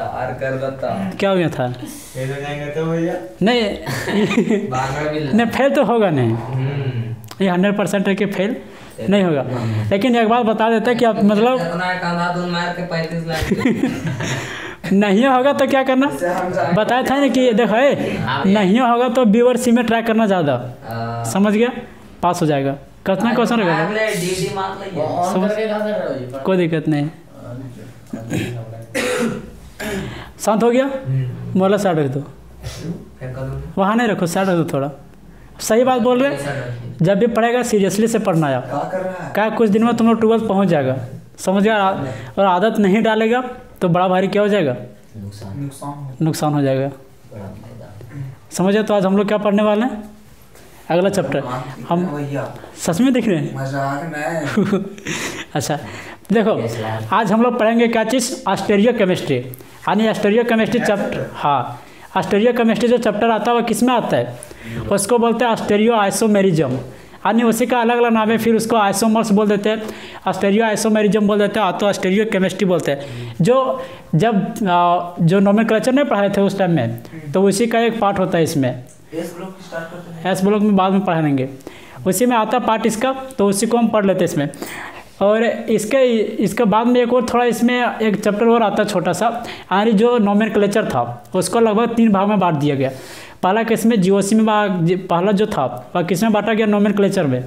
तार कर बता क्या हो गया था? फेल हो जाएंगे तो भैया नहीं बांगड़ भी नहीं फेल तो होगा नहीं, ये 100% है कि फेल नहीं होगा। लेकिन एक बात बता देते हैं कि आप मतलब इतना कंधा दून मार के 35 लाख नहीं होगा तो क्या करना बताया था ना कि देखो नहीं होगा तो व्यूअर सी में ट्राई करना ज़्यादा, समझ गया? पास हो जाएगा। कितना क्वेश्चन रहेगा? डीडी मार लेंगे कोई दिक्कत नहीं। शांत हो गया? मोला साइड रख दो, वहाँ नहीं रखो, साइड रख दो थोड़ा। सही बात बोल रहे हैं। जब भी पढ़ेगा सीरियसली से पढ़ना यार, क्या कुछ दिन में तुम लोग 12 पहुँच जाएगा, समझ गया? और आदत नहीं डालेगा तो बड़ा भारी क्या हो जाएगा? नुकसान हो जाएगा, समझ गया? तो आज हम लोग क्या पढ़ने वाले हैं? अगला चैप्टर हम सच में देख रहे हैं अच्छा देखो, आज हम लोग पढ़ेंगे क्या चीज़? स्टीरियो केमिस्ट्री, यानी स्टीरियो केमिस्ट्री चैप्टर। हाँ, स्टीरियो केमिस्ट्री जो चैप्टर आता है वो किस में आता है? उसको बोलते हैं स्टीरियो आइसोमेरिज्म, यानी उसी का अलग अलग नाम है। फिर उसको आइसोमर्स बोल देते हैं, स्टीरियो आइसोमेरिज्म बोल देते हैं, तो स्टीरियो केमिस्ट्री बोलते हैं। जो नोमेनक्लेचर नहीं पढ़ाए थे उस टाइम में, तो उसी का एक पार्ट होता है इसमें। एस ब्लॉक में बाद में पढ़ाएंगे, उसी में आता पार्ट इसका, तो उसी को हम पढ़ लेते हैं इसमें। और इसके बाद में एक और थोड़ा इसमें एक चैप्टर और आता है छोटा सा, यानी जो नोमेनक्लेचर था उसको लगभग 3 भाग में बांट दिया गया। पहला किस में? जीओसी में पहला जो था वह किस में बांटा गया? नोमेनक्लेचर में।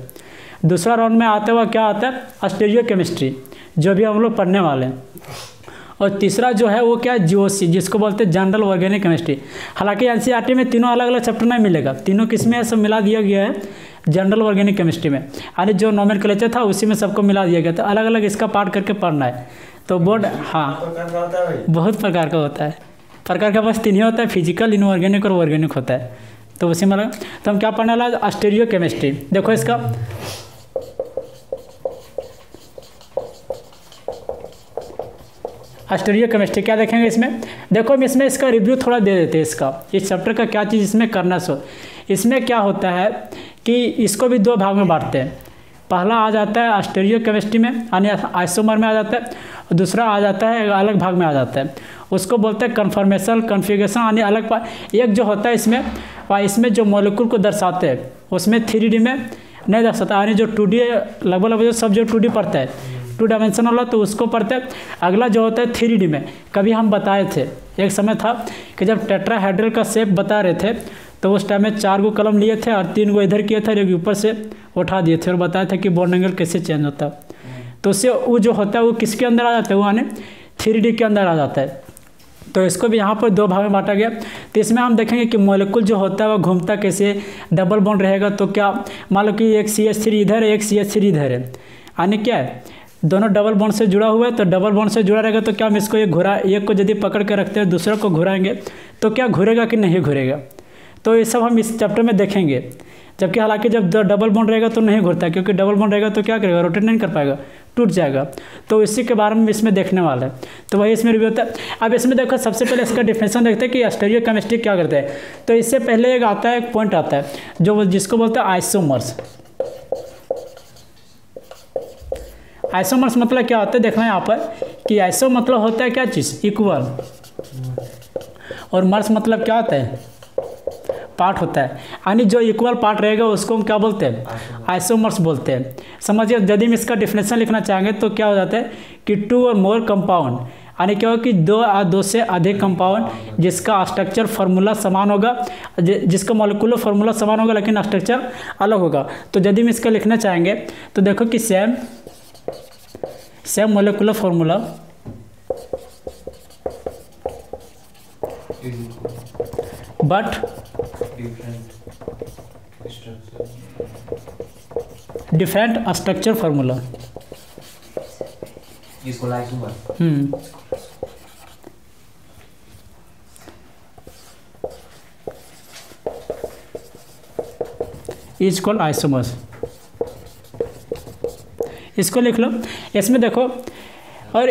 दूसरा राउंड में आते हुआ क्या आता है? स्टीरियो केमिस्ट्री, जो भी हम लोग पढ़ने वाले हैं। और तीसरा जो है वो क्या है? जीओसी, जिसको बोलते हैं जनरल ऑर्गेनिक केमिस्ट्री। हालांकि एनसीईआरटी में तीनों अलग अलग चैप्टर नहीं मिलेगा, तीनों किस में सब मिला दिया गया है जनरल ऑर्गेनिक केमिस्ट्री में, यानी जो नोमेनक्लेचर था उसी में सबको मिला दिया गया। तो अलग अलग इसका पार्ट करके पढ़ना है। तो बोर्ड हाँ बहुत प्रकार का होता है, प्रकार का बस 3 ही होता है, फिजिकल, इनऑर्गेनिक और ऑर्गेनिक होता है। तो उसी में तो हम क्या पढ़ने वाला? Stereo chemistry. देखो इसका स्टीरियो केमिस्ट्री क्या देखेंगे इसमें? देखो हम इसमें इसका रिव्यू थोड़ा दे देते हैं, इसका इस चैप्टर का क्या चीज़ इसमें करना सो। इसमें क्या होता है कि इसको भी 2 भाग में बांटते हैं। पहला आ जाता है स्टीरियो केमिस्ट्री में, यानी आइसोमर में आ जाता है, और दूसरा आ जाता है अलग भाग में आ जाता है, उसको बोलते हैं कन्फर्मेशन कन्फिगरेशन, यानी अलग एक जो होता है इसमें जो मॉलिक्यूल को दर्शाते हैं उसमें 3D में नहीं दर्शाता, यानी जो 2D लगभग सब जो 2D पढ़ता है 2 डायमेंशन वाला, तो उसको पढ़ते हैं। अगला जो होता है 3D में, कभी हम बताए थे, एक समय था कि जब टेट्राहेड्रल का शेप बता रहे थे तो उस टाइम में 4 गो कलम लिए थे और 3 गो इधर किए थे और एक ऊपर से उठा दिए थे और बताया था कि बॉन्ड एंगल कैसे चेंज होता है। तो उससे वो जो होता है वो किसके अंदर आ जाता है? वो यानी 3D के अंदर आ जाता है। तो इसको भी यहाँ पर 2 भाग में बांटा गया। तो इसमें हम देखेंगे कि मॉलिक्यूल जो होता है वो घूमता कैसे, डबल बॉन्ड रहेगा तो क्या, मान लो कि एक CH3 इधर है, एक CH3 इधर है, यानी क्या है दोनों डबल बॉन्ड से जुड़ा हुआ है। तो डबल बॉन्ड से जुड़ा रहेगा तो क्या हम इसको एक को यदि पकड़ के रखते हैं दूसरे को घुराएंगे तो क्या घुरेगा कि नहीं घुरेगा? तो ये सब हम इस चैप्टर में देखेंगे। जबकि हालांकि जब डबल बॉन्ड रहेगा तो नहीं घुरता, क्योंकि डबल बॉन्ड रहेगा तो क्या करेगा? रोटेट नहीं कर पाएगा, टूट जाएगा। तो इसी के बारे में इसमें देखने वाला है, तो वही इसमें रिव्यू होता है। अब इसमें देखो सबसे पहले इसका डिफिनेशन देखते हैं कि स्टीरियो केमिस्ट्री क्या करते हैं। तो इससे पहले एक पॉइंट आता है जो जिसको बोलते हैं आइसोमर्स। आइसोमर्स मतलब क्या होता है? देखना यहाँ पर कि आइसो मतलब होता है क्या चीज़? इक्वल, और मर्स मतलब क्या होता है? पार्ट होता है, यानी जो इक्वल पार्ट रहेगा उसको हम क्या बोलते हैं? आइसोमर्स बोलते हैं। समझिए, यदि हम इसका डिफिनेशन लिखना चाहेंगे तो क्या हो जाता है कि 2 और मोर कंपाउंड, यानी क्या हो कि 2 से अधिक कंपाउंड जिसका स्ट्रक्चर फार्मूला समान होगा, जिसका मॉलिक्यूलर फार्मूला समान होगा लेकिन स्ट्रक्चर अलग होगा। तो यदि हम इसका लिखना चाहेंगे तो देखो कि same molecular formula but different structure formula. इसको लाइक इज कॉल्ड आइसोमर्स। इसको लिख लो। इसमें देखो, और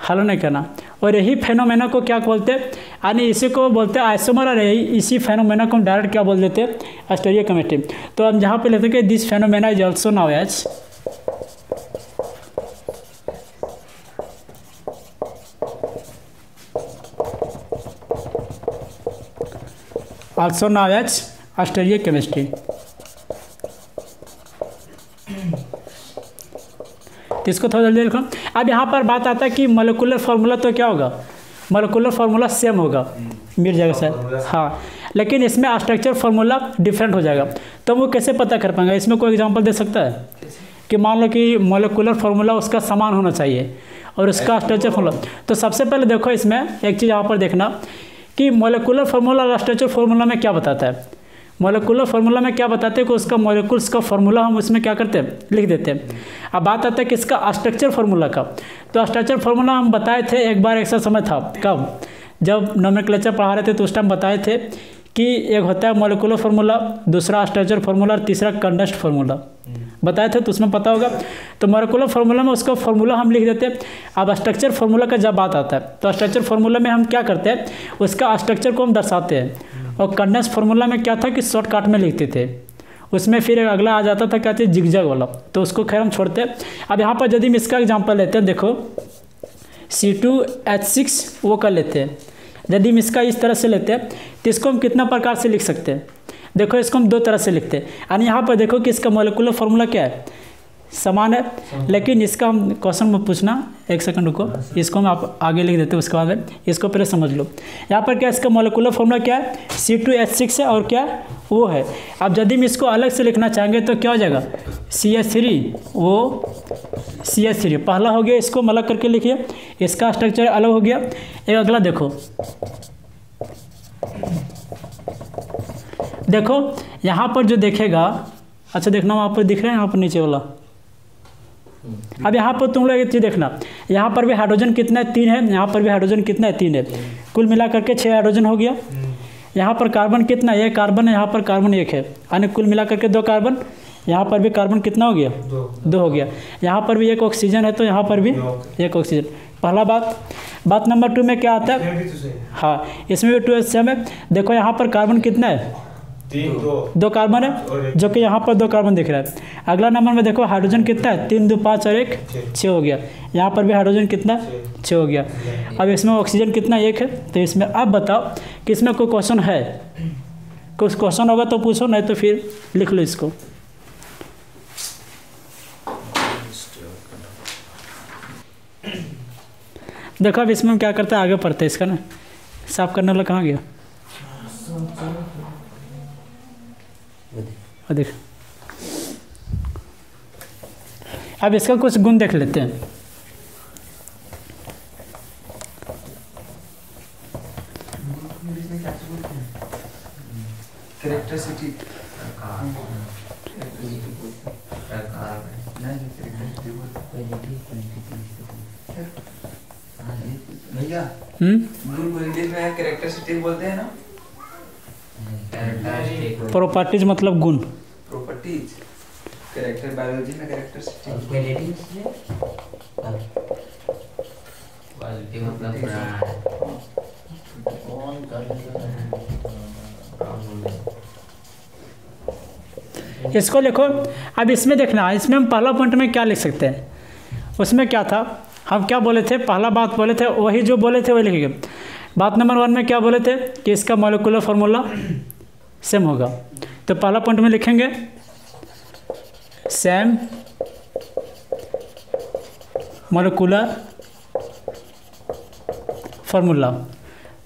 हलो नहीं करना, और यही फेनोमेना को क्या बोलते हैं? यानी इसी को बोलते हैं आइसोमर, और यही इसी फेनोमेना को हम डायरेक्ट क्या बोल देते हैं? Stereochemistry. तो हम जहाँ पे लेते हैं कि this phenomena is also known as also known as stereochemistry. तो इसको थोड़ा जल्दी लिखो। अब यहाँ पर बात आता है कि मोलिकुलर फार्मूला तो क्या होगा, मोलिकुलर फार्मूला सेम होगा, मिल जाएगा सर। हाँ, लेकिन इसमें स्ट्रक्चर फार्मूला डिफरेंट हो जाएगा। तो वो कैसे पता कर पाएंगे, इसमें कोई एग्जांपल दे सकता है कि मान लो कि मोलिकुलर फार्मूला उसका समान होना चाहिए और उसका स्ट्रक्चर फार्मूला। तो सबसे पहले देखो इसमें एक चीज़ यहाँ पर देखना कि मोलिकुलर फार्मूला और स्ट्रक्चर फार्मूला में क्या बताता है। मोलिकुलर फार्मूला में क्या बताते हैं कि उसका मोलिकुल्स का फार्मूला हम उसमें क्या करते हैं, लिख देते हैं। अब बात आता है कि इसका स्ट्रक्चर फार्मूला का, तो स्ट्रक्चर फार्मूला हम बताए थे एक बार, एक सा समय था कब, जब नोमेनक्लेचर पढ़ा रहे थे तो उस टाइम बताए थे कि एक होता है मोलिकुलर फार्मूला, दूसरा स्ट्रक्चर फार्मूला और तीसरा कंडेंस्ड फार्मूला बताए थे, तो उसमें पता होगा। तो मोलिकुलर फार्मूला में उसका फार्मूला हम लिख देते हैं। अब स्ट्रक्चर फार्मूला का जब बात आता है तो स्ट्रक्चर फार्मूला में हम क्या करते हैं, उसका स्ट्रक्चर को हम दर्शाते हैं। और कंडेंस्ड फार्मूला में क्या था कि शॉर्टकट में लिखते थे, उसमें फिर अगला आ जाता था क्या चीज़, जिगजैग वाला, तो उसको खैर हम छोड़ते हैं। अब यहाँ पर यदि हम इसका एग्जाम्पल लेते हैं, देखो C2H6 वो कर लेते हैं। यदि हम इसका इस तरह से लेते हैं तो इसको हम कितना प्रकार से लिख सकते हैं, देखो इसको हम दो तरह से लिखते हैं। यानी यहाँ पर देखो कि इसका मोलिकुलर फार्मूला क्या है, समान है, लेकिन इसका हम क्वेश्चन में पूछना, एक सेकंड रुको, इसको हम आप आगे लिख देते हैं, उसके बाद में इसको पहले समझ लो। यहाँ पर क्या इसका मोलिकुलर फार्मूला क्या है, C2H6 है और क्या वो है। अब यदि हम इसको अलग से लिखना चाहेंगे तो क्या हो जाएगा, CH3 वो CH3 पहला हो गया, इसको हम अलग करके लिखिए, इसका स्ट्रक्चर अलग हो गया। एक अगला देखो, देखो यहाँ पर जो देखेगा, अच्छा देखना वहाँ पर दिख रहा है, यहाँ पर नीचे वाला। अब यहाँ पर तुम लोग एक चीज़ देखना, यहाँ पर भी हाइड्रोजन कितना है, 3 है, यहाँ पर भी हाइड्रोजन कितना है, 3 है, कुल मिला करके 6 हाइड्रोजन हो गया। यहाँ पर कार्बन कितना है, 1 कार्बन है, यहाँ पर कार्बन 1 है, यानी कुल मिला करके 2 कार्बन। यहाँ पर भी कार्बन कितना हो गया, 2 हो गया। यहाँ पर भी 1 ऑक्सीजन है, तो यहाँ पर भी 1 ऑक्सीजन। पहला बात नंबर 2 में क्या आता है, हाँ इसमें भी 2H है। देखो यहाँ पर कार्बन कितना है, 2 कार्बन है, जो कि यहाँ पर 2 कार्बन दिख रहा है। अगला नंबर में देखो हाइड्रोजन कितना है, 3 2 5 और 1 6 हो गया। यहाँ पर भी हाइड्रोजन कितना 6 हो गया। अब इसमें ऑक्सीजन कितना 1 है। तो इसमें अब बताओ कि इसमें कोई क्वेश्चन है, कुछ क्वेश्चन होगा तो पूछो, नहीं तो फिर लिख लो इसको। देखो अब इसमें हम क्या करते हैं, आगे पढ़ते हैं इसका ना, साफ करने वाला कहाँ गया, देख। अब इसका कुछ गुण देख लेते हैं। भैया इंग्लिश में कैरेक्टरिस्टिक बोलते हैं ना, प्रॉपर्टीज मतलब गुण, प्रॉपर्टीज, कैरेक्टर बायोलॉजी में कैरेक्टरिस्टिक मतलब इसको लिखो। अब इसमें देखना, इसमें हम पहला पॉइंट में क्या लिख सकते हैं, उसमें क्या था, हम क्या बोले थे, पहला बात बोले थे, वही जो बोले थे वही लिखेंगे। बात नंबर 1 में क्या बोले थे कि इसका मोलिकुलर फार्मूला सेम होगा, तो पहला पॉइंट में लिखेंगे सेम मोलिकुलर फार्मूला।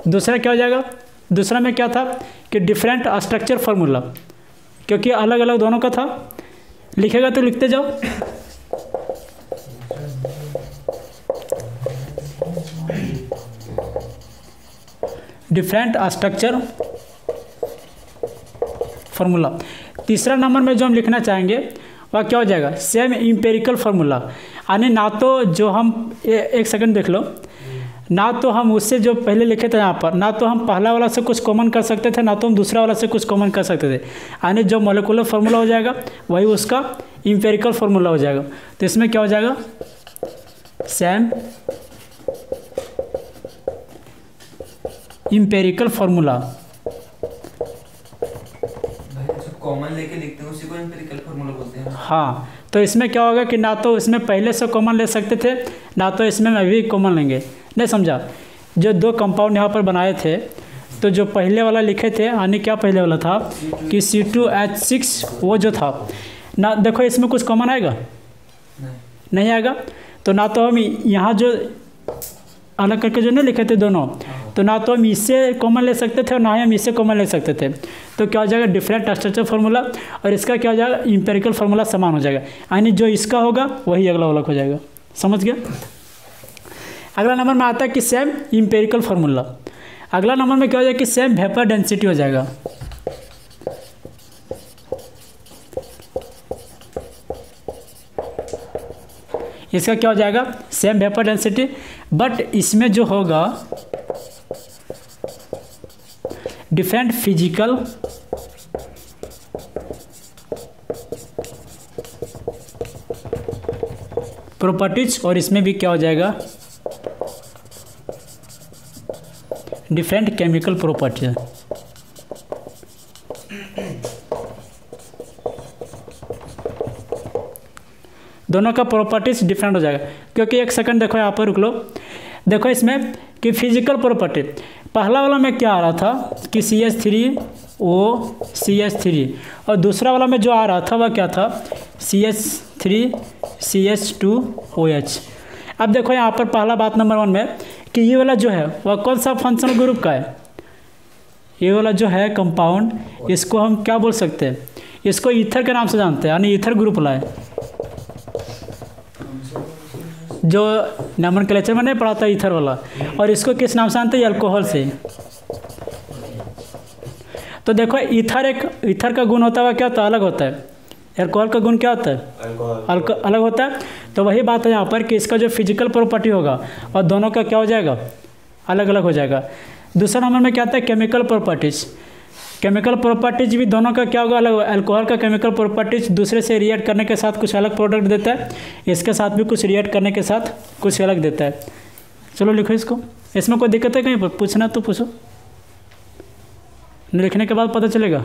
दूसरा क्या हो जाएगा, दूसरा में क्या था कि डिफरेंट स्ट्रक्चर फार्मूला, क्योंकि अलग अलग दोनों का था, लिखेगा तो लिखते जाओ। Different structure formula. तीसरा नंबर में जो हम लिखना चाहेंगे वह क्या हो जाएगा, सेम इम्पेरिकल फार्मूला। यानी ना तो जो हम एक सेकंड देख लो, ना तो हम उससे जो पहले लिखे थे यहाँ पर, ना तो हम पहला वाला से कुछ कॉमन कर सकते थे, ना तो हम दूसरा वाला से कुछ कॉमन कर सकते थे। यानी जो मोलिकुलर फार्मूला हो जाएगा वही उसका इम्पेरिकल फार्मूला हो जाएगा। तो इसमें क्या हो जाएगा, सेम इम्पेरिकल फार्मूला। कॉमन लेके लिखते हैं उसी को एम्पिरिकल फार्मूला बोलते हैं। हाँ, तो इसमें क्या होगा कि ना तो इसमें पहले से कॉमन ले सकते थे, ना तो इसमें अभी कॉमन लेंगे। नहीं समझा, जो 2 कंपाउंड यहाँ पर बनाए थे तो जो पहले वाला लिखे थे यानी क्या पहले वाला था कि C2H6 वो जो था ना, देखो इसमें कुछ कॉमन आएगा नहीं आएगा, तो ना तो हम यहाँ जो अलग करके जो नहीं लिखे थे दोनों, तो ना तो हम इससे कॉमन ले सकते थे और ना ही हम इससे कॉमन ले सकते थे। तो क्या हो जाएगा डिफरेंट स्ट्रक्चर फार्मूला, और इसका क्या हो जाएगा इंपेरिकल फार्मूला समान हो जाएगा, यानी जो इसका होगा वही अगला वाला हो जाएगा। समझ गया। अगला नंबर में आता है कि सेम इंपेरिकल फार्मूला। अगला नंबर में क्या हो जाएगा कि सेम वेपर डेंसिटी हो जाएगा। इसका क्या हो जाएगा सेम वेपर डेंसिटी, बट इसमें जो होगा डिफरेंट फिजिकल प्रॉपर्टीज, और इसमें भी क्या हो जाएगा डिफरेंट केमिकल प्रॉपर्टीज। दोनों का प्रॉपर्टीज डिफरेंट हो जाएगा, क्योंकि एक सेकंड देखो यहाँ पर रुक लो। देखो इसमें कि फिजिकल प्रॉपर्टी पहला वाला में क्या आ रहा था कि CH3OCH3, और दूसरा वाला में जो आ रहा था वह क्या था CH3CH2OH। अब देखो यहाँ पर पहला बात नंबर 1 में कि ये वाला जो है वह कौन सा फंक्शनल ग्रुप का है, ये वाला जो है कंपाउंड, इसको हम क्या बोल सकते हैं, इसको ईथर के नाम से जानते हैं, यानी ईथर ग्रुप वाला है, जो नॉमेनक्लेचर में नहीं पढ़ा था ईथर वाला। और इसको किस नाम से जानते हैं, अल्कोहल से। तो देखो ईथर का गुण होता है क्या होता है, अलग होता है। अल्कोहल का गुण क्या होता है, अलग होता है। तो वही बात है यहाँ पर कि इसका जो फिजिकल प्रॉपर्टी होगा और दोनों का क्या हो जाएगा अलग अलग हो जाएगा। दूसरा नंबर में क्या आता है केमिकल प्रॉपर्टीज। केमिकल प्रॉपर्टीज भी दोनों का क्या होगा अलग होगा। अल्कोहल का केमिकल प्रॉपर्टीज दूसरे से रिएक्ट करने के साथ कुछ अलग प्रोडक्ट देता है, इसके साथ भी कुछ रिएक्ट करने के साथ कुछ अलग देता है। चलो लिखो इसको। इसमें कोई दिक्कत है कहीं पर, पूछना तो पूछो, लिखने के बाद पता चलेगा।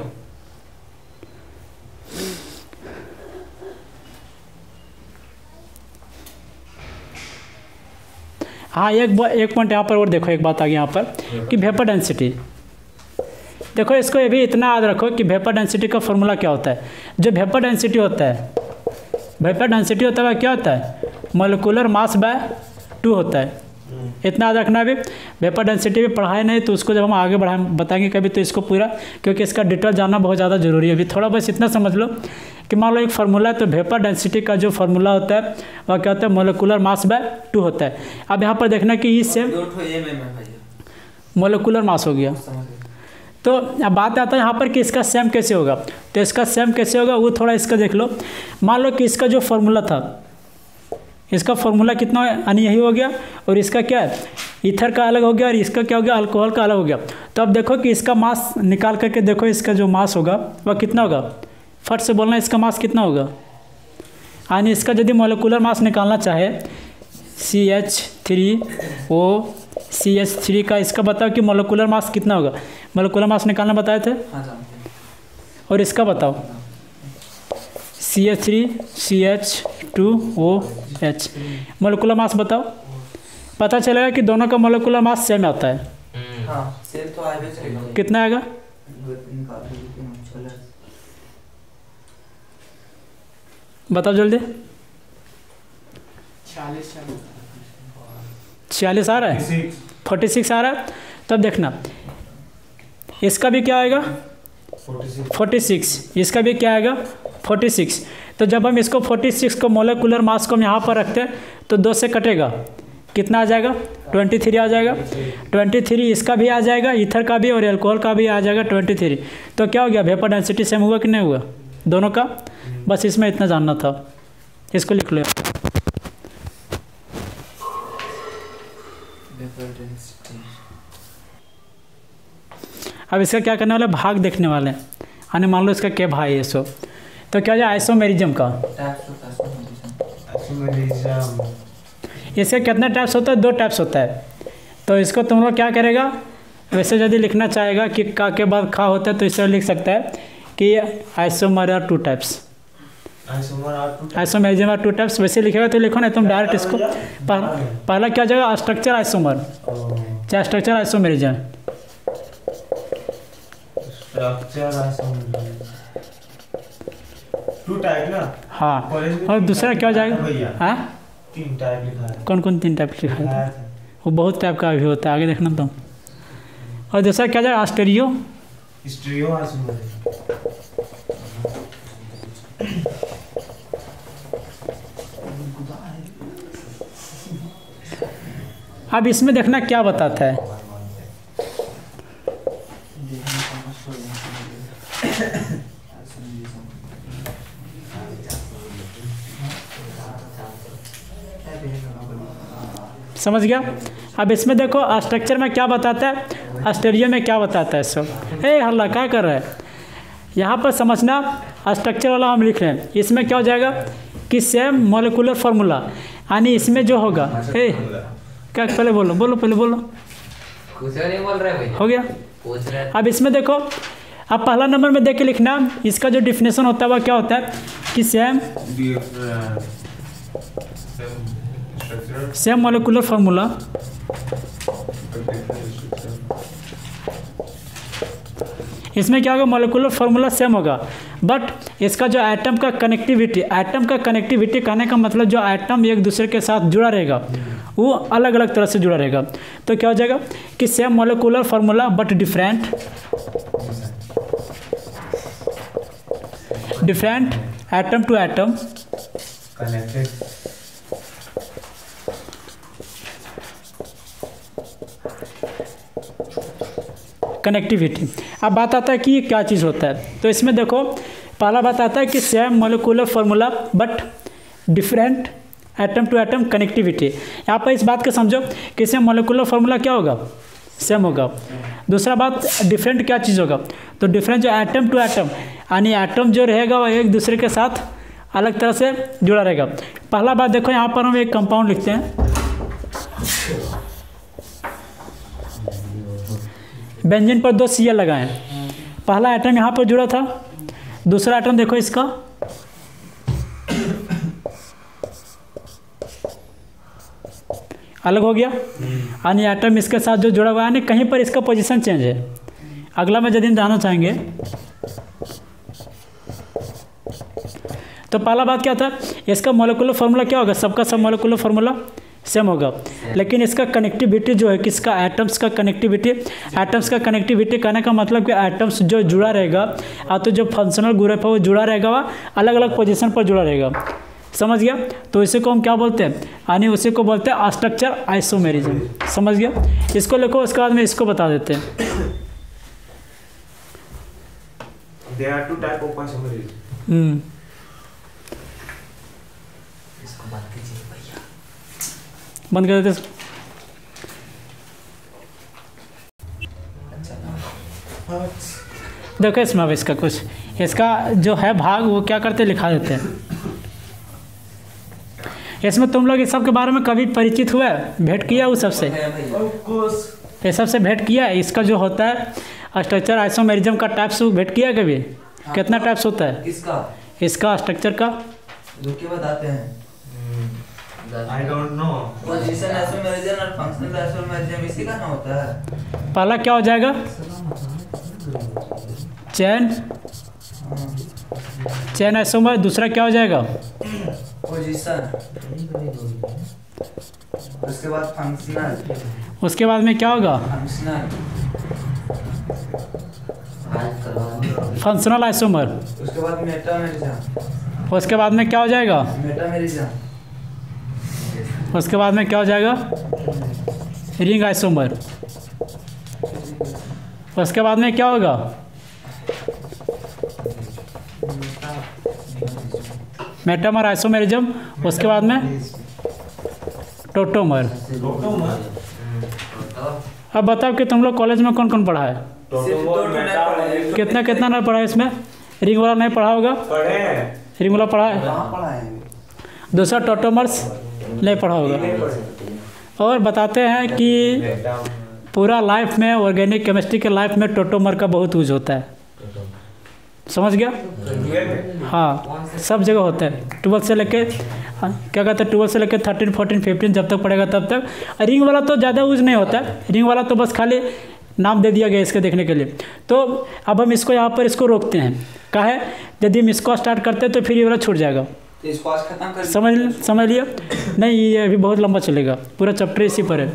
हाँ एक पॉइंट यहाँ पर और देखो, एक बात आ गई यहाँ पर कि वेपर डेंसिटी। देखो इसको ये भी इतना याद रखो कि वेपर डेंसिटी का फॉर्मूला क्या होता है। जो वेपर डेंसिटी होता है वह क्या होता है मोलिकुलर मास बाय 2 होता है। इतना याद रखना। अभी वेपर डेंसिटी भी पढ़ाए नहीं, तो उसको जब हम आगे बताएंगे कभी तो इसको पूरा, क्योंकि इसका डिटेल जानना बहुत ज़्यादा जरूरी है। अभी थोड़ा बस इतना समझ लो कि मान लो एक फार्मूला है, तो वेपर डेंसिटी का जो फार्मूला होता है वह क्या होता है मोलिकुलर मास बाय 2 होता है। अब यहाँ पर देखना कि ई सेम मोलिकुलर मास हो गया। तो अब बात आता है यहाँ पर कि इसका सेम कैसे होगा। तो इसका सेम कैसे होगा वो थोड़ा इसका देख लो। मान लो कि इसका जो फार्मूला था, इसका फार्मूला कितना यानी यही हो गया, और इसका क्या है ईथर का अलग हो गया, और इसका क्या हो गया अल्कोहल का अलग हो गया। तो अब देखो कि इसका मास निकाल करके देखो, इसका जो मास होगा वह कितना होगा। फट से बोलना इसका मास कितना होगा। यानी इसका यदि मोलिकुलर मास निकालना चाहे CH3OCH3 का, इसका बताओ कि मोलिकुलर मास कितना होगा। मोलिकुलर मास निकालना बताए थे, और इसका बताओ CH3CH2OH मोलिकुलर मास बताओ। पता चलेगा कि दोनों का मोलिकुलर मास सेम आता है। कितना आएगा बताओ जल्दी। 46 आ रहा है, 46 आ रहा है। तब देखना इसका भी क्या आएगा 46, इसका भी क्या आएगा 46। तो जब हम इसको 46 को मोलिकुलर मास को हम यहाँ पर रखते हैं तो 2 से कटेगा, कितना आ जाएगा 23 आ जाएगा। 23 इसका भी आ जाएगा, ईथर का भी और अल्कोहल का भी आ जाएगा 23। तो क्या हो गया वेपर डेंसिटी सेम हुआ कि नहीं हुआ दोनों का। बस इसमें इतना जानना था, इसको लिख लो। अब इसका क्या करने वाले भाग देखने वाले हैं। यानी मान लो इसका क्या भाग है सो, तो क्या हो जाए आइसोमेरिज्म का। इसके कितने टाइप्स होता है 2 टाइप्स होता है। तो इसको तुम लोग क्या करेगा, वैसे यदि लिखना चाहेगा कि का के बाद खा होता है तो इसे लिख सकता है कि isomer are 2 types. Isomerism are 2 types वैसे लिखेगा तो लिखो, नहीं तुम डायरेक्ट इसको पहला क्या हो जाएगा स्ट्रक्चर आइसोमर, चाहे स्ट्रक्चर आइसोमेरिज्म। टू टाइप ना। हाँ, और दूसरा क्या हो जाएगा? हाँ, 3 टाइप लिखा है। कौन कौन 3 टाइप लिखा है? वो बहुत टाइप का भी होता है, आगे देखना तुम। और दूसरा क्या जाएगा? स्टीरियो। Stereo isomer. अब इसमें देखना क्या बताता है। समझ गया? अब इसमें देखो स्ट्रक्चर में क्या बताता है, स्टीरियो में क्या बताता है। सब हल्ला क्या कर रहा है? यहाँ पर समझना, स्ट्रक्चर वाला हम लिख रहे हैं। इसमें क्या हो जाएगा कि सेम मॉलिक्यूलर फार्मूला, यानी इसमें जो होगा क्या, पहले बोलो पहले बोलो। कुछ नहीं बोल रहे भाई, हो गया? पूछ रहे। अब इसमें देखो, अब पहला नंबर में देख के लिखना, इसका जो डिफिनेशन होता है वह क्या होता है कि सेम मॉलिक्यूलर फार्मूला इसमें क्या होगा, मॉलिक्यूलर फार्मूला सेम होगा, बट इसका जो एटम का कनेक्टिविटी कहने का मतलब जो एटम एक दूसरे के साथ जुड़ा रहेगा वो अलग अलग तरह से जुड़ा रहेगा। तो क्या हो जाएगा कि same molecular formula but different atom to atom connected. Connectivity. अब बात आता है कि ये क्या चीज़ होता है। तो इसमें देखो, पहला बात आता है कि same molecular formula but different atom to atom connectivity. यहाँ पर इस बात को समझो कि सेम मॉलिक्यूलर फार्मूला क्या होगा, सेम होगा। दूसरा बात, डिफरेंट क्या चीज़ होगा, तो डिफरेंट जो एटम टू एटम, यानी एटम जो रहेगा वह एक दूसरे के साथ अलग तरह से जुड़ा रहेगा। पहला बात देखो, यहाँ पर हम एक कंपाउंड लिखते हैं, बेंजीन पर 2 Cl लगाएं। पहला एटम यहाँ पर जुड़ा था, दूसरा एटम देखो इसका अलग हो गया, यानी एटम इसके साथ जो जुड़ा हुआ है, यानी कहीं पर इसका पोजीशन चेंज है। अगला में यदि जानना चाहेंगे तो पहला बात क्या था, इसका मॉलिक्यूलर फार्मूला क्या होगा, सबका सब मॉलिक्यूलर फार्मूला सेम होगा, लेकिन इसका कनेक्टिविटी जो है, किसका, एटम्स का कनेक्टिविटी कहने का मतलब कि एटम्स जो जुड़ा रहेगा, तो जो फंक्शनल ग्रुप है वो जुड़ा रहेगा, वह अलग अलग पोजीशन पर जुड़ा रहेगा। समझ गया? तो इसी को हम क्या बोलते हैं, यानी उसी को बोलते हैं स्ट्रक्चर आइसोमेरिज्म। समझ गया? इसको लिखो, उसके बाद में इसको बता देते हैं। There are 2 type of isomerism. इसको बंद कीजिए भैया, बंद कर देते। देखो इसमें अब इसका कुछ, इसका जो है भाग वो क्या करते, लिखा देते हैं। इसमें तुम लोग इस सब के बारे में कभी परिचित हुआ है, भेंट किया उस सबसे, ये सबसे भेंट किया है। इसका जो होता है स्ट्रक्चर आइसोमेरिज्म का टाइप्स भेंट किया कभी? कितना टाइप्स होता है इसका स्ट्रक्चर का? रुक के बताते हैं। I don't know. Position isomerism और फंक्शनल आइसोमेरिज्म इसी का नाम होता है। पहला क्या हो जाएगा, चेन आइसोमर। दूसरा क्या हो जाएगा, पोजीशन। उसके बाद फंक्शनल। उसके बाद में क्या होगा, फंक्शनल आइसोमर। उसके बाद मेटामेरिज्म। उसके बाद में क्या हो जाएगा, मेटामेरिज्म। उसके बाद में क्या हो जाएगा, रिंग आइसोमर। उसके बाद में क्या होगा, मेटामर आइसोमेरिज्म। उसके बाद में टोटोमर। अब बताओ कि तुम लोग कॉलेज में कौन कौन पढ़ा है, कितना कितना नहीं पढ़ा है इसमें? रिंग वाला नहीं पढ़ा होगा, रिंग वाला पढ़ा है, दूसरा टोटोमर्स नहीं पढ़ा होगा। और बताते हैं कि पूरा लाइफ में, ऑर्गेनिक केमिस्ट्री के लाइफ में टोटोमर का बहुत यूज होता है। समझ गया? हाँ, सब जगह होता है। 12 से लेके क्या कहते हैं, 12 से लेके 13, 14, 15 जब तक पढ़ेगा तब तक। रिंग वाला तो ज़्यादा यूज नहीं होता है, रिंग वाला तो बस खाली नाम दे दिया गया इसके देखने के लिए। तो अब हम इसको यहाँ पर इसको रोकते हैं, क्या है, यदि हम इसको स्टार्ट करते हैं तो फिर ये वाला छूट जाएगा। तो इसको आज खत्म कर समझ लिया? नहीं, ये अभी बहुत लंबा चलेगा, पूरा चैप्टर इसी पर है।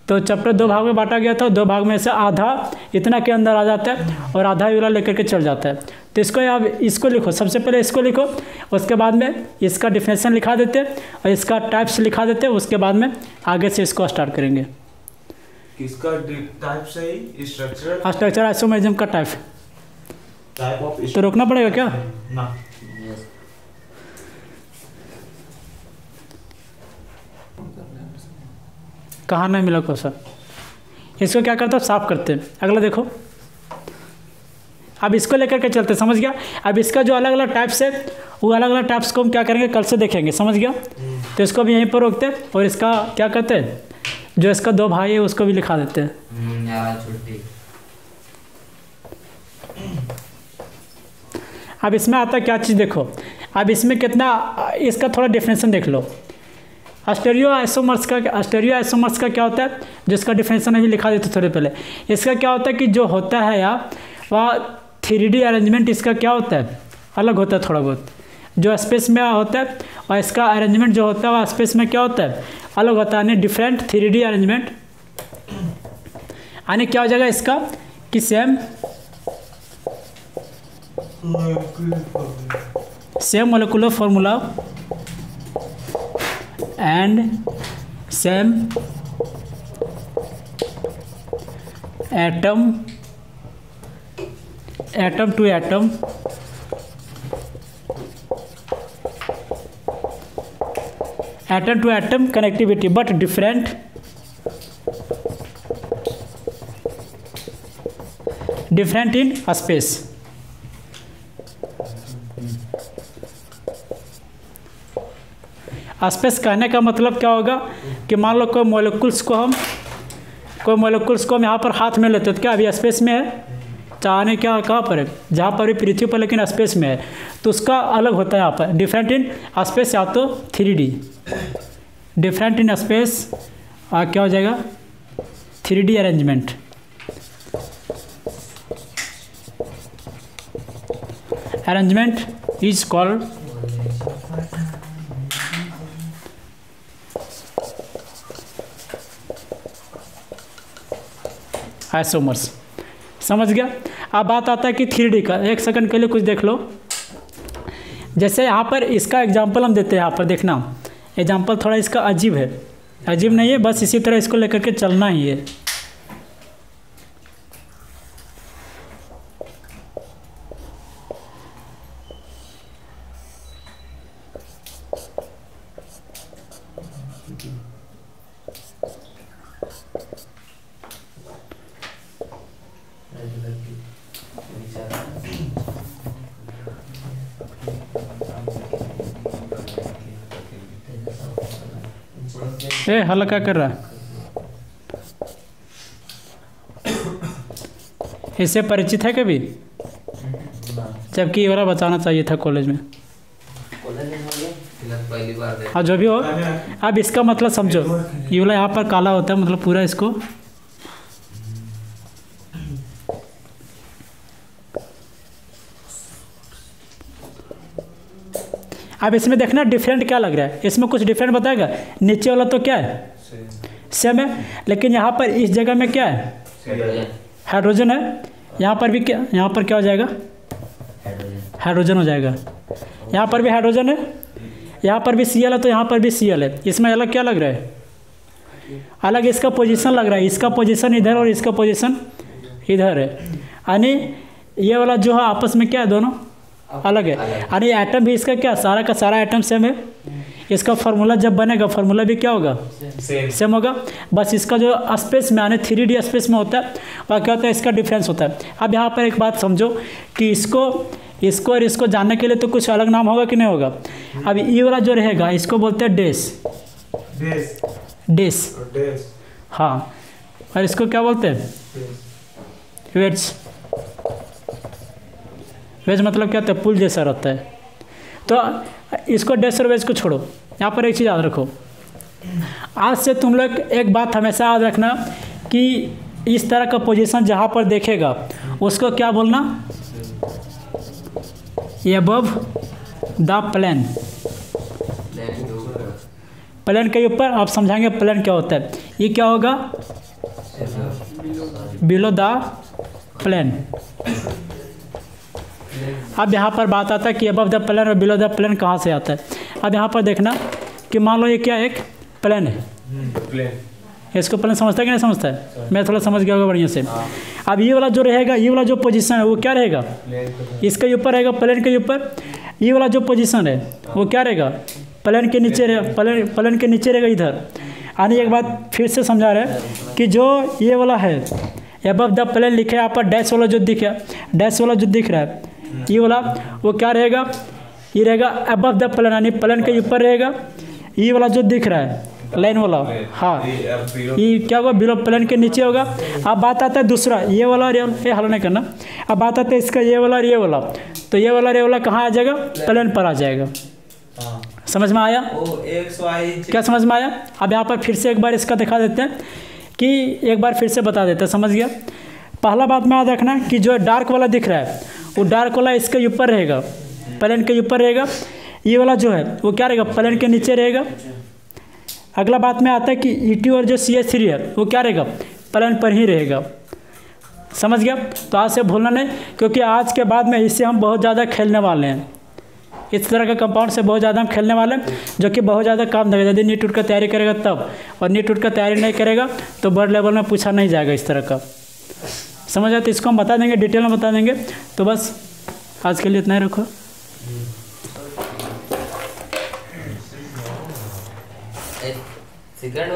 तो चैप्टर 2 भाग में बांटा गया था, 2 भाग में से आधा इतना के अंदर आ जाता है और आधा ये वाला लेकर के चल जाता है। तो इसको आप इसको लिखो, सबसे पहले इसको लिखो, उसके बाद में इसका डिफिनेशन लिखा देते हैं और इसका टाइप्स लिखा देते हैं, उसके बाद में आगे से इसको स्टार्ट करेंगे। किसका टाइप सही? स्ट्रक्चर आइसोमेरिज्म का टाइप ऑफ तो रोकना पड़ेगा क्या? ना। कहाँ नहीं मिला क्वेश्चन? इसको क्या करते हैं, साफ करते हैं। अगला देखो, अब इसको लेकर के चलते, समझ गया? अब इसका जो अलग अलग टाइप्स है वो अलग अलग टाइप्स को हम क्या करेंगे, कल से देखेंगे, समझ गया? तो इसको भी यहीं पर रोकते हैं और इसका क्या करते हैं, जो इसका 2 भाई है उसको भी लिखा देते हैं। यार छुट्टी। अब इसमें आता क्या चीज़ देखो, अब इसमें कितना, इसका थोड़ा डेफिनेशन देख लो। स्टीरियो आइसोमर्स का क्या होता है, जिसका डिफिनेशन अभी लिखा देते थोड़े पहले। इसका क्या होता है कि जो होता है यार वह 3D अरेंजमेंट इसका क्या होता है, अलग होता है थोड़ा बहुत, जो स्पेस में होता है, और इसका अरेंजमेंट जो होता है वह स्पेस में क्या होता है, अलग होता है, यानी डिफरेंट 3D अरेंजमेंट। यानी क्या हो जाएगा इसका कि same molecular formula and same atom to atom connectivity, but different in space। Space कहने का मतलब क्या होगा कि मान लो कोई मोलिकुल्स को हम यहाँ पर हाथ में लेते हैं तो क्या अभी स्पेस में है, चाहने क्या कहाँ पर है, जहाँ पर भी पृथ्वी पर, लेकिन स्पेस में है, तो उसका अलग होता है यहाँ पर डिफरेंट इन स्पेस, या तो 3D डिफरेंट इन स्पेस, और क्या हो जाएगा 3D arrangement. Is called isomers. समझ गया? अब बात आता है कि 3D का। एक सेकंड के लिए कुछ देख लो, जैसे यहाँ पर इसका एग्जांपल हम देते हैं, यहाँ पर देखना एग्जांपल थोड़ा इसका अजीब है, अजीब नहीं है, बस इसी तरह इसको लेकर के चलना ही है। हल्ला क्या कर रहा है? इससे परिचित है कभी? जबकि ये वाला बताना चाहिए था कॉलेज में। पहली बार हाँ जो भी हो, अब इसका मतलब समझो, ये वाला यहाँ पर काला होता है, मतलब पूरा इसको अब इसमें देखना डिफरेंट क्या लग रहा है, इसमें कुछ डिफरेंट बताएगा। नीचे वाला तो क्या है, सेम है, लेकिन यहाँ पर इस जगह में क्या है, हाइड्रोजन है। यहाँ पर भी क्या, यहाँ पर क्या हो जाएगा, हाइड्रोजन हो जाएगा। यहाँ पर भी हाइड्रोजन है, यहाँ पर भी Cl है, तो यहाँ पर भी Cl है। इसमें अलग क्या लग रहा है, अलग इसका पोजीशन लग रहा है, इसका पोजीशन इधर और इसका पोजीशन इधर है। यानी ये वाला जो है आपस में क्या है, दोनों अलग है। यानी एटम भी इसका क्या, सारा का सारा एटम सेम है। इसका फार्मूला जब बनेगा, फार्मूला भी क्या होगा, सेम होगा। बस इसका जो स्पेस में यानी 3D स्पेस में होता है वह क्या होता है, इसका डिफरेंस होता है। अब यहाँ पर एक बात समझो कि इसको और इसको जानने के लिए तो कुछ अलग नाम होगा कि नहीं होगा। अब ये वाला जो रहेगा इसको बोलते हैं डेस, हाँ, और इसको क्या बोलते हैं, वेज मतलब क्या होता है, पुल जैसा रहता है। तो इसको डेस और वेज को छोड़ो, यहाँ पर एक चीज़ याद रखो। आज से तुम लोग एक बात हमेशा याद रखना कि इस तरह का पोजीशन जहाँ पर देखेगा उसको क्या बोलना, एबव द प्लेन। प्लेन के ऊपर आप समझाएंगे प्लेन क्या होता है। ये क्या होगा, बिलो द प्लेन। अब यहाँ पर बात आता है कि अबव द प्लेन और बिलो द प्लेन कहाँ से आता है। अब यहाँ पर देखना कि मान लो ये क्या एक प्लेन है, इसको प्लेन समझता है कि नहीं समझता है, मैं थोड़ा समझ गया होगा बढ़िया से। अब ये वाला जो रहेगा, ये वाला जो पोजीशन है वो क्या रहेगा, इसके ऊपर रहेगा, प्लेन के ऊपर। ये वाला जो पोजीशन है वो क्या रहेगा, प्लेन के नीचे रहेगा, प्लेन के नीचे रहेगा इधर। यानी एक बात फिर से समझा रहे हैं कि जो ये वाला है अबव द प्लेन लिखे यहाँ पर, डैश वाला जो दिख रहा है ये वाला, वो क्या रहेगा, ये रहेगा अबव द प्लेन, यानी प्लेन के ऊपर रहेगा। ये वाला जो दिख रहा है लाइन वाला, हाँ, ये क्या होगा, बिलो प्लेन के नीचे होगा। अब बात आता है दूसरा, ये वाला और ये हल नहीं करना। अब बात आता है इसका ये वाला और ये वाला, तो ये वाला और ये वाला कहाँ आ जाएगा, प्लेन पर आ जाएगा। समझ में आया, क्या समझ में आया। अब यहाँ पर फिर से एक बार इसका दिखा देते हैं कि एक बार फिर से बता देते हैं, समझ गया। पहला बात में याद रखना कि जो डार्क वाला दिख रहा है वो डार्क वाला इसके ऊपर रहेगा, प्लेन के ऊपर रहेगा। ये वाला जो है वो क्या रहेगा, प्लेन के नीचे रहेगा। अगला बात में आता है कि ET और जो CH3 है वो क्या रहेगा, प्लेन पर ही रहेगा। समझ गया। तो आज से भूलना नहीं, क्योंकि आज के बाद में इससे हम बहुत ज़्यादा खेलने वाले हैं। इस तरह का कंपाउंड से बहुत ज़्यादा हम खेलने वाले हैं, जो कि बहुत ज़्यादा काम देगा। यदि नीट उट का तैयारी करेगा तब, और नीट उट का तैयारी नहीं करेगा तो बड़े लेवल में पूछा नहीं जाएगा इस तरह का। समझ आए, तो इसको हम बता देंगे, डिटेल में बता देंगे। तो बस आज के लिए इतना ही रखो। सिगरेट